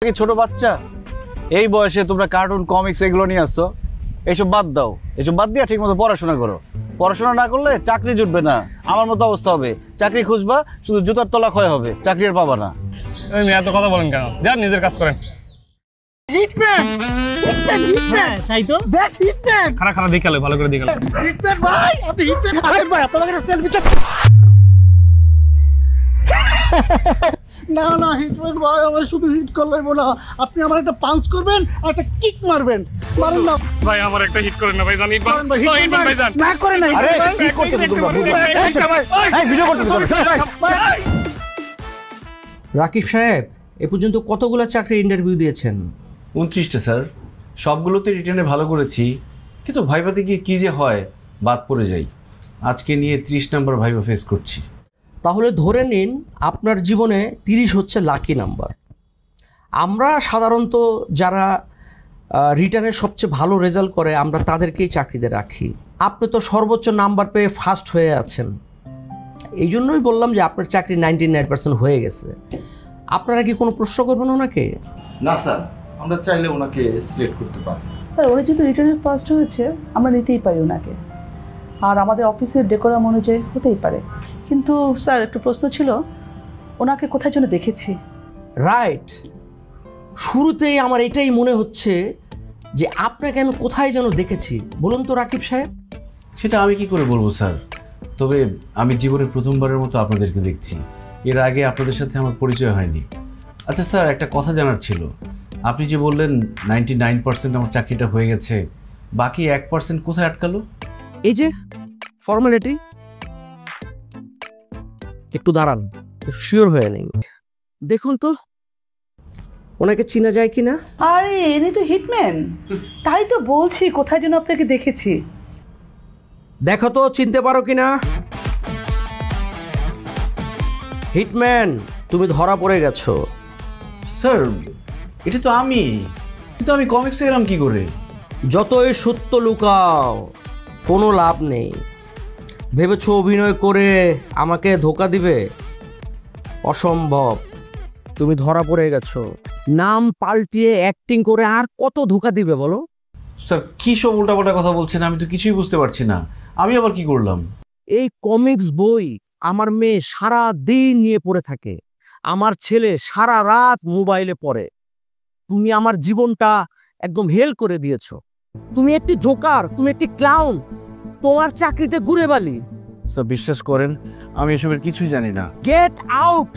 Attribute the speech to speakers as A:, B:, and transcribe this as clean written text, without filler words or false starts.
A: কি ছোট বাচ্চা? এই বয়সে তোমরা কার্টুন কমিক্স এগুলো নিয়ে আসছো? এইসব বাদ দাও, এসব বাদ দিয়ে ঠিক মতো পড়াশোনা করো। পড়াশোনা না করলে চাকরি জুটবে না, আমার মতো অবস্থা হবে। চাকরি খুঁজবা শুধু জুতার তলা ক্ষয় হবে, চাকরি আর পাবা না।
B: এত কথা বলেন কেন? যান নিজের কাজ করেন।
C: হিটম্যান
D: তাই তো
C: দেখ হিটম্যান
B: খারাপ খারাপ দেখালো, ভালো করে দেখালো।
C: হিটম্যান ভাই আপনি হিটম্যান আরে ভাই আপনাকে সেলফি না না হিটম্যান ভাই আমার শুধু হিট করলেই না, আপনি আমার একটা পাঞ্চ করবেন আর একটা কিক মারবেন। মারুন না
B: ভাই আমার একটা হিট করেন না ভাই, জানি
C: মারুন ভাই, হিটম্যান ভাই না করে না
A: আরে
C: হিটম্যান
A: কি করতেছো তোমরা? এই ভিডিও করতেছো ভাই?
D: রাকিব সাহেব এ পর্যন্ত কতগুলো চাকরি ইন্টারভিউ দিয়েছেন?
A: 29টা স্যার, সবগুলোতে রিটার্নে ভালো করেছি, কিন্তু ভাইভাতে গিয়ে কী যে হয় বাদ পড়ে যাই। আজকে নিয়ে 30 নম্বর ভাইভা ফেস করছি।
D: তাহলে ধরে নিন আপনার জীবনে 30 হচ্ছে লাকি নাম্বার। আমরা সাধারণত যারা রিটার্নে সবচেয়ে ভালো রেজাল্ট করে আমরা তাদেরকেই চাকরিতে রাখি। আপনি তো সর্বোচ্চ নাম্বার পেয়ে ফার্স্ট হয়ে আছেন, এই জন্যই বললাম যে আপনার চাকরি 99% হয়ে গেছে। আপনারা কি কোনো প্রশ্ন করবেন ওনাকে?
E: না স্যার, আমরা চাইলে ওনাকে সিলেক্ট করতে পারি।
F: স্যার উনি যেহেতু রিটার্নে ফার্স্ট হয়েছে আমরা নিতেই পারি ওনাকে, আর আমাদের অফিসের ডেকোরাম অনুযায়ী হতেই পারে। কিন্তু স্যার একটু প্রশ্ন ছিল, ওনাকে কোথায় যেন দেখেছি।
D: রাইট, শুরুতেই আমার এটাই মনে হচ্ছে যে আপনাকে আমি কোথায় যেন দেখেছি। বলুন তো রাকিব সাহেব।
A: সেটা আমি কি করে বলবো স্যার, তবে আমি জীবনে প্রথমবারের মতো আপনাদেরকে দেখছি। এর আগে আপনাদের সাথে আমার পরিচয় হয়নি। আচ্ছা স্যার, একটা কথা জানার ছিল। আপনি যে বললেন 99% আমার চাকরিটা হয়ে গেছে, বাকি 1% কোথায় আটকালো?
D: এই যে ফর্মালিটি, একটু দাঁড়ান, শিওর হয়ে নেই। দেখুন তো ওনাকে চেনা যায় কিনা।
F: আরে ইনি তো হিটম্যান, তাই তো বলছি কোথায় যেন আপনাকে দেখেছি।
D: দেখো তো চিনতে পারো কিনা। হিটম্যান, তুমি ধরা পড়ে গেছো।
A: স্যার এটা তো আমি, কিন্তু আমি কমিক্সে এলাম কি করে?
D: যতই সত্য লুকাও কোনো লাভ নেই। ভেবেছো অভিনয় করে আমাকে ধোকা দিবে? অসম্ভব। তুমি ধরা পড়ে গেছো। নাম পাল্টিয়ে অ্যাক্টিং করে আর কত ধোকা দিবে বলো?
A: স্যার কী সব উল্টাপাল্টা কথা বলছেন, আমি তো কিছুই বুঝতে পারছি না। আমি আবার কি করলাম?
D: এই কমিক্স বই আমার মেয়ে সারা দিন নিয়ে পড়ে থাকে, আমার ছেলে সারা রাত মোবাইলে পড়ে। তুমি আমার জীবনটা একদম হেল করে দিয়েছো। তুমি একটি জোকার, তুমি একটি ক্লাউন, তোমার চাকরিতে ঘুরে বালি।
A: স্যার বিশ্বাস করেন, আমি এসবের কিছুই জানি না।
D: Get out.